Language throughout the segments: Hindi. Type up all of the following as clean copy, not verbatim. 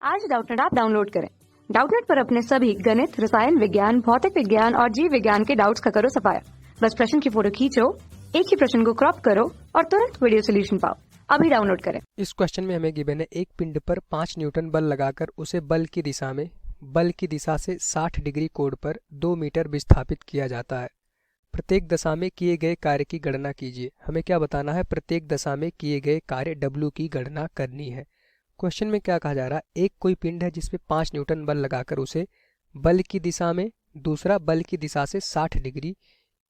आज डाउटनेट ऐप डाउनलोड करें। डाउटनेट पर अपने सभी गणित, रसायन विज्ञान, भौतिक विज्ञान और जीव विज्ञान के डाउट्स का करो सफाया। बस प्रश्न की फोटो खींचो, एक ही प्रश्न को क्रॉप करो और तुरंत वीडियो सोल्यूशन पाओ। अभी डाउनलोड करें। इस क्वेश्चन में हमें गिवन है एक पिंड पर 5 न्यूटन बल लगाकर उसे बल की दिशा से 60 डिग्री कोण पर 2 मीटर विस्थापित किया जाता है। प्रत्येक दशा में किए गए कार्य की गणना कीजिए। हमें क्या बताना है? प्रत्येक दशा में किए गए कार्य W की गणना करनी है। क्वेश्चन में क्या कहा जा रहा है? एक कोई पिंड है जिसपे 5 न्यूटन बल लगाकर उसे बल की दिशा में दूसरा बल की दिशा से 60 डिग्री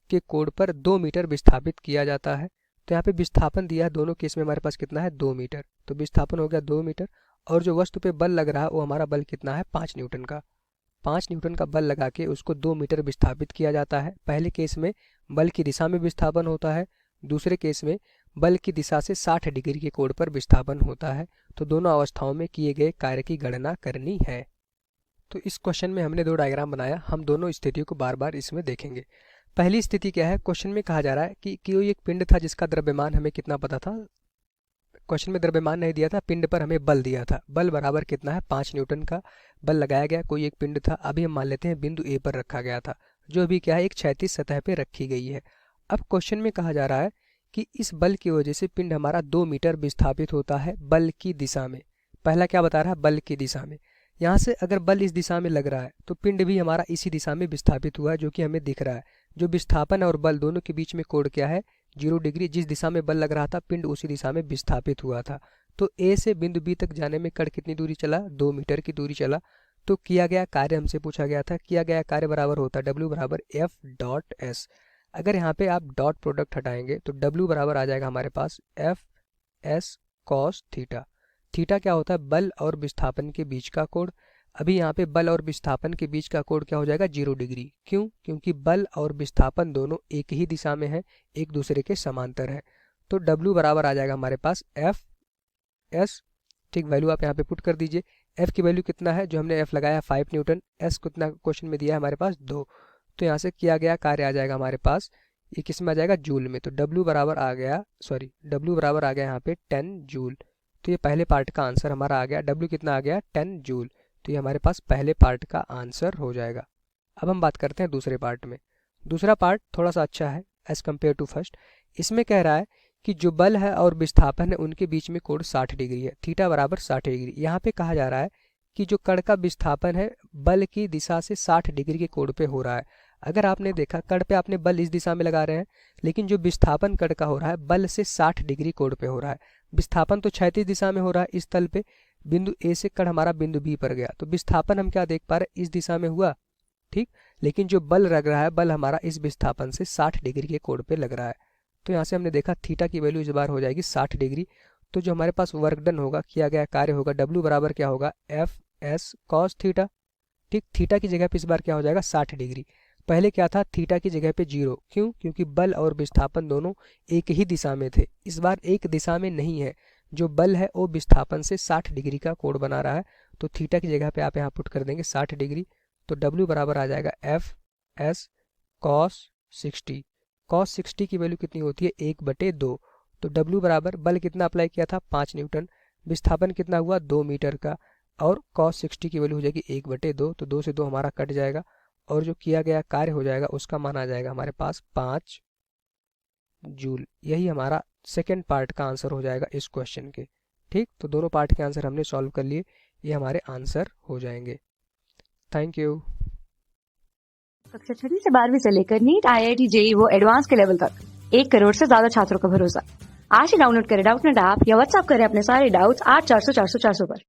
के कोण पर 2 मीटर विस्थापित किया जाता है। तो यहाँ पे विस्थापन दिया है, दोनों केस में हमारे पास कितना है? 2 मीटर। तो विस्थापन हो गया 2 मीटर और जो वस्तु पे बल लग रहा है वो हमारा बल कितना है? 5 न्यूटन का। 5 न्यूटन का बल लगा के उसको 2 मीटर विस्थापित किया जाता है। पहले केस में बल की दिशा में विस्थापन होता है, दूसरे केस में बल की दिशा से 60 डिग्री के कोण पर विस्थापन होता है। तो दोनों अवस्थाओं में किए गए कार्य की गणना करनी है। तो इस क्वेश्चन में हमने 2 डायग्राम बनाया। हम दोनों स्थितियों को बार बार इसमें देखेंगे। पहली स्थिति क्या है? क्वेश्चन में कहा जा रहा है कि कोई एक पिंड था जिसका द्रव्यमान हमें कितना पता था। क्वेश्चन में द्रव्यमान नहीं दिया था, पिंड पर हमें बल दिया था। बल बराबर कितना है? 5 न्यूटन का बल लगाया गया। कोई एक पिंड था, अभी हम मान लेते हैं बिंदु ए पर रखा गया था, जो अभी क्या है? एक क्षैतिज सतह पर रखी गई है। अब क्वेश्चन में कहा जा रहा है कि इस बल की वजह से पिंड हमारा 2 मीटर विस्थापित होता है बल की दिशा में। पहला क्या बता रहा है? बल की दिशा में। यहाँ से अगर बल इस दिशा में लग रहा है तो पिंड भी हमारा इसी दिशा में विस्थापित हुआ है, जो कि हमें दिख रहा है। जो विस्थापन और बल दोनों के बीच में कोण क्या है? 0 डिग्री। जिस दिशा में बल लग रहा था पिंड उसी दिशा में विस्थापित हुआ था। तो ए से बिंदु बी तक जाने में कण कितनी दूरी चला? 2 मीटर की दूरी चला। तो किया गया कार्य हमसे पूछा गया था, किया गया कार्य बराबर होता है W बराबर F डॉट S। अगर यहाँ पे आप डॉट प्रोडक्ट हटाएंगे तो W बराबर आ जाएगा हमारे पास F S cos theta. Theta क्या होता है? बल और विस्थापन के बीच का कोण। अभी यहाँ पे बल और विस्थापन के बीच का कोण क्या हो जाएगा? 0 डिग्री। क्यों? क्योंकि बल और विस्थापन दोनों एक ही दिशा में है, एक दूसरे के समांतर है। तो W बराबर आ जाएगा हमारे पास F S। ठीक, वैल्यू आप यहाँ पे पुट कर दीजिए। F की वैल्यू कितना है? जो हमने F लगाया 5 न्यूटन। S कितना क्वेश्चन में दिया है हमारे पास? 2। तो यहाँ से किया गया कार्य आ जाएगा हमारे पास, ये किस में आ जाएगा? जूल में। तो W बराबर आ गया यहाँ पे 10 जूल। तो ये पहले पार्ट का आंसर हमारा आ गया। W कितना आ गया? 10 जूल। तो ये हमारे पास पहले पार्ट का आंसर हो जाएगा। अब हम बात करते हैं दूसरे पार्ट में। दूसरा पार्ट थोड़ा सा अच्छा है एज कम्पेयर टू फर्स्ट। इसमें कह रहा है कि जो बल है और विस्थापन है उनके बीच में कोण 60 डिग्री है। थीटा बराबर 60 डिग्री। यहाँ पे कहा जा रहा है कि जो कण का विस्थापन है बल की दिशा से 60 डिग्री के कोण पे हो रहा है। अगर आपने देखा कण पे आपने बल इस दिशा में लगा रहे हैं, लेकिन जो विस्थापन कण का हो रहा है बल से 60 डिग्री कोण पे हो रहा है। विस्थापन तो क्षैतिज दिशा में हो रहा है इस तल पे। बिंदु ए से कण हमारा बिंदु बी पर गया, तो विस्थापन हम क्या देख पा रहे हैं? इस दिशा में हुआ, ठीक। लेकिन जो बल लग रहा है, बल हमारा इस विस्थापन से 60 डिग्री के कोण पे लग रहा है। तो यहाँ से हमने देखा थीटा की वैल्यू इस बार हो जाएगी 60 डिग्री। तो जो हमारे पास वर्क डन होगा, किया गया कार्य होगा, W बराबर क्या होगा? F S cos theta. ठीक, थीटा की जगह पे इस बार क्या हो जाएगा? 60 डिग्री। पहले क्या था? थीटा की जगह पे 0। क्यों? क्योंकि बल और विस्थापन दोनों एक ही दिशा में थे। इस बार एक दिशा में नहीं है, जो बल है वो विस्थापन से 60 डिग्री का कोण बना रहा है। तो थीटा की जगह पे आप यहाँ पुट कर देंगे 60 डिग्री। तो W बराबर आ जाएगा F S cos 60। cos 60 की वैल्यू कितनी होती है? 1/2। तो W बराबर बल कितना अप्लाई किया था? 5 न्यूटन। विस्थापन कितना हुआ? 2 मीटर का। और cos 60 की वैल्यू हो जाएगी 1/2। तो 2 से 2 हमारा कट जाएगा और जो किया गया कार्य हो जाएगा उसका मान आ जाएगा हमारे पास 5 जूल। यही हमारा सेकेंड पार्ट का आंसर हो जाएगा इस क्वेश्चन के। ठीक, तो दोनों पार्ट के आंसर हमने सॉल्व कर लिए, ये हमारे आंसर हो जाएंगे। Thank you. कक्षा 6 से 12वीं से लेकर नीट, IIT, JEE वो एडवांस के लेवल तक 1 करोड़ से ज्यादा छात्रों का भरोसा। आज ही डाउनलोड करें डाउटनेट ऐप या व्हाट्सएप करें अपने सारे डाउट्स 8400 400 400 पर।